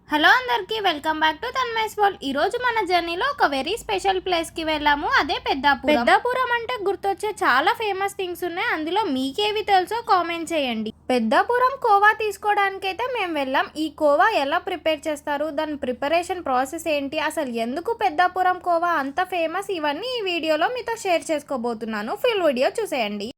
Hello అందరికీ welcome back to తన్మైస్ world. ఈ రోజు మన జర్నీలో ఒక వెరీ స్పెషల్ ప్లేస్ కి వెళ్ళాము. అదే పెద్దాపురం. పెద్దాపురం అంటే గుర్తొచ్చే చాలా ఫేమస్ థింగ్స్ ఉన్నాయి. అందులో మీకేవి తెలుసో కామెంట్ చేయండి. పెద్దాపురం కోవా తీసుకోవడానికి అయితే మేము వెళ్ళాం. ఈ కోవా ఎలా ప్రిపేర్ చేస్తారు, దాని ప్రిపరేషన్ ప్రాసెస్ ఏంటి, అసలు ఎందుకు పెద్దాపురం కోవా అంత ఫేమస్, ఇవన్నీ ఈ వీడియోలో మీతో షేర్ చేసుకోబోతున్నాను. ఫుల్ వీడియో చూసేయండి.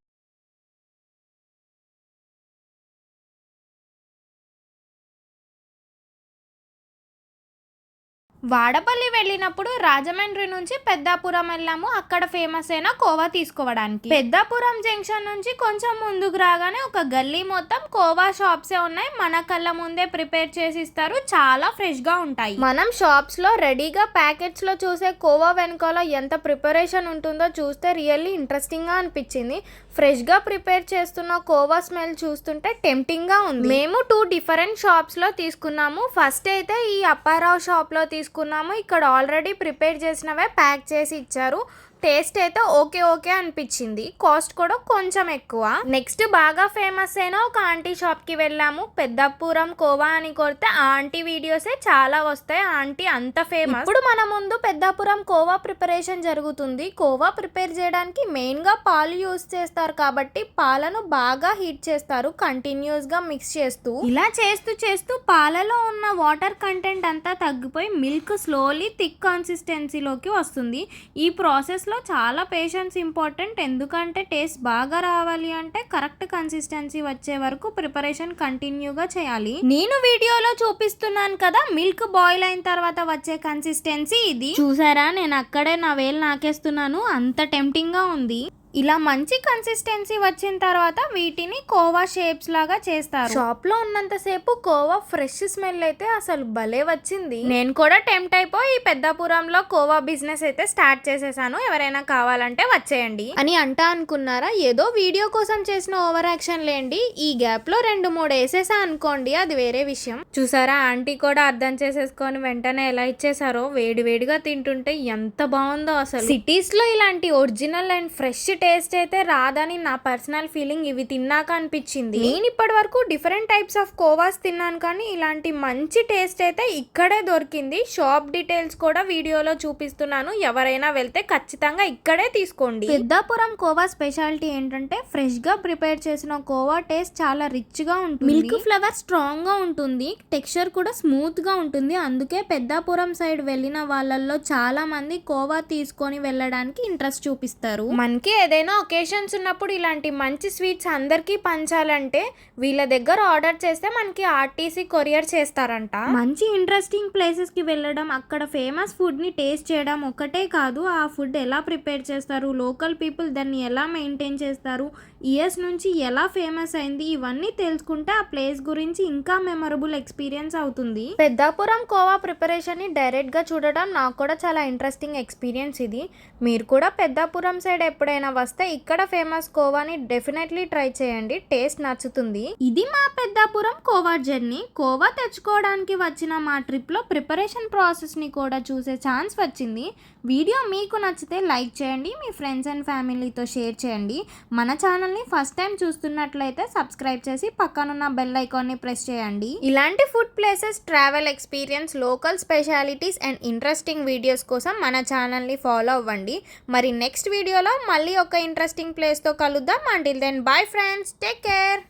వాడపల్లి వెళ్ళినప్పుడు రాజమండ్రి నుంచి పెద్దాపురం వెళ్ళాము. అక్కడ ఫేమస్ అయిన కోవా తీసుకోవడానికి. పెద్దాపురం జంక్షన్ నుంచి కొంచెం ముందుకు రాగానే ఒక గల్లీ మొత్తం కోవా షాప్సే ఉన్నాయి. మన కళ్ళ ముందే ప్రిపేర్ చేసి ఇస్తారు. చాలా ఫ్రెష్ గా ఉంటాయి. మనం షాప్స్ లో రెడీగా ప్యాకెట్స్ లో చూసే కోవా వెనకాల ఎంత ప్రిపరేషన్ ఉంటుందో చూస్తే రియల్లీ ఇంట్రెస్టింగ్ గా అనిపించింది. ఫ్రెష్ గా ప్రిపేర్ చేస్తున్న కోవా స్మెల్ చూస్తుంటే టెంప్టింగ్ గా ఉంది. మేము 2 డిఫరెంట్ షాప్స్ లో తీసుకున్నాము. ఫస్ట్ అయితే ఈ అప్పారావు షాప్ లో తీసుకున్నాము. ఇక్కడ ఆల్రెడీ ప్రిపేర్ చేసినవే ప్యాక్ చేసి ఇచ్చారు. టేస్ట్ అయితే ఓకే ఓకే అనిపించింది. కాస్ట్ కూడా కొంచెం ఎక్కువ. నెక్స్ట్ బాగా ఫేమస్ అయిన ఒక ఆంటీ షాప్ కి వెళ్ళాము. పెద్దాపురం కోవా అని కొడితే ఆ ఆంటీ వీడియోసే చాలా వస్తాయి. ఆంటీ అంత ఫేమస్. ఇప్పుడు మన ముందు పెద్దాపురం కోవా ప్రిపరేషన్ జరుగుతుంది. కోవా ప్రిపేర్ చేయడానికి మెయిన్ గా పాలు యూస్ చేస్తారు కాబట్టి పాలను బాగా హీట్ చేస్తారు, కంటిన్యూస్ గా మిక్స్ చేస్తూ. ఇలా చేస్తూ చేస్తూ పాలలో ఉన్న వాటర్ కంటెంట్ అంతా తగ్గిపోయి మిల్క్ స్లోలీ థిక్ కన్సిస్టెన్సీలోకి వస్తుంది. ఈ ప్రాసెస్ లో చాలా పేషెన్స్ ఇంపార్టెంట్. ఎందుకంటే టేస్ట్ బాగా రావాలి అంటే కరెక్ట్ కన్సిస్టెన్సీ వచ్చే వరకు ప్రిపరేషన్ కంటిన్యూగా చేయాలి. నేను వీడియోలో చూపిస్తున్నాను కదా, మిల్క్ బాయిల్ అయిన తర్వాత వచ్చే కన్సిస్టెన్సీ ఇది. చూసారా, నేను అక్కడే నా వేలు నాకేస్తున్నాను, అంత టెంప్టింగ్ గా ఉంది. ఇలా మంచి కన్సిస్టెన్సీ వచ్చిన తర్వాత వీటిని కోవా షేప్స్ లాగా చేస్తారు. షాప్ లో ఉన్నంతసేపు కోవా ఫ్రెష్ స్మెల్ అయితే అసలు భలే వచ్చింది. నేను కూడా టెంప్ట్ అయిపోయి ఈ పెద్దాపురంలో కోవా బిజినెస్ అయితే స్టార్ట్ చేసేసాను. ఎవరైనా కావాలంటే వచ్చేయండి అని అనుకున్నారా? ఏదో వీడియో కోసం చేసిన ఓవర్ యాక్షన్ లేండి. ఈ గ్యాప్ లో 2-3 వేసేసా అనుకోండి, అది వేరే విషయం. చూసారా, ఆంటీ కూడా అర్థం చేసేసుకొని వెంటనే ఎలా ఇచ్చేసారో. వేడి వేడిగా తింటుంటే ఎంత బాగుందో అసలు. సిటీస్ లో ఇలాంటి ఒరిజినల్ అండ్ ఫ్రెష్ టేస్ట్ అయితే రాదని నా పర్సనల్ ఫీలింగ్. ఇవి తిన్నాక అనిపించింది. నేను ఇప్పటి వరకు డిఫరెంట్ టైప్స్ ఆఫ్ కోవాస్ తిన్నాను, కానీ ఇలాంటి మంచి టేస్ట్ అయితే ఇక్కడే దొరికింది. షాప్ డీటెయిల్స్ కూడా వీడియోలో చూపిస్తున్నాను. ఎవరైనా వెళ్తే ఖచ్చితంగా ఇక్కడే తీసుకోండి. పెద్దాపురం కోవా స్పెషాలిటీ ఏంటంటే ఫ్రెష్ గా ప్రిపేర్ చేసిన కోవా టేస్ట్ చాలా రిచ్ గా ఉంటుంది. మిల్క్ ఫ్లేవర్ స్ట్రాంగ్ గా ఉంటుంది. టెక్స్చర్ కూడా స్మూత్ గా ఉంటుంది. అందుకే పెద్దాపురం సైడ్ వెళ్ళిన వాళ్ళల్లో చాలా మంది కోవా తీసుకొని వెళ్ళడానికి ఇంట్రెస్ట్ చూపిస్తారు. మనకి ఏదైనా ఒకేషన్స్ ఉన్నప్పుడు ఇలాంటి మంచి స్వీట్స్ అందరికీ పంచాలంటే వీళ్ళ దగ్గర ఆర్డర్ చేస్తే మనకి ఆర్టీసీ కొరియర్ చేస్తారంట. మంచి ఇంట్రెస్టింగ్ ప్లేసెస్ కి వెళ్ళడం, అక్కడ ఫేమస్ ఫుడ్ ని టేస్ట్ చేయడం ఒకటే కాదు, ఆ ఫుడ్ ఎలా ప్రిపేర్ చేస్తారు, లోకల్ పీపుల్ దాన్ని ఎలా మెయింటైన్ చేస్తారు, ఇయర్స్ నుంచి ఎలా ఫేమస్ అయింది, ఇవన్నీ తెలుసుకుంటే ఆ ప్లేస్ గురించి ఇంకా మెమరబుల్ ఎక్స్పీరియన్స్ అవుతుంది. పెద్దాపురం కోవా ప్రిపరేషన్ ని డైరెక్ట్ గా చూడడం నాకు కూడా చాలా ఇంట్రెస్టింగ్ ఎక్స్పీరియన్స్ ఇది. మీరు కూడా పెద్దాపురం సైడ్ ఎప్పుడైనా వస్తే ఇక్కడ ఫేమస్ కోవాని డెఫినెట్లీ ట్రై చేయండి. టేస్ట్ నచ్చుతుంది. ఇది మా పెద్దాపురం కోవా జర్నీ. కోవా తెచ్చుకోవడానికి వచ్చిన మా ట్రిప్ లో ప్రిపరేషన్ ప్రాసెస్ ని కూడా చూసే ఛాన్స్ వచ్చింది. వీడియో మీకు నచ్చితే లైక్ చేయండి, మీ ఫ్రెండ్స్ అండ్ ఫ్యామిలీతో షేర్ చేయండి. మన ఛానల్ని ఫస్ట్ టైం చూస్తున్నట్లయితే సబ్స్క్రైబ్ చేసి పక్కనున్న బెల్ ఐకాన్ని ప్రెస్ చేయండి. ఇలాంటి food places, travel experience, local specialities and interesting videos కోసం మన ఛానల్ని ఫాలో అవ్వండి. మరి నెక్స్ట్ వీడియోలో మళ్ళీ ఒక ఇంట్రెస్టింగ్ ప్లేస్తో కలుద్దాం. Until then bye friends, take care.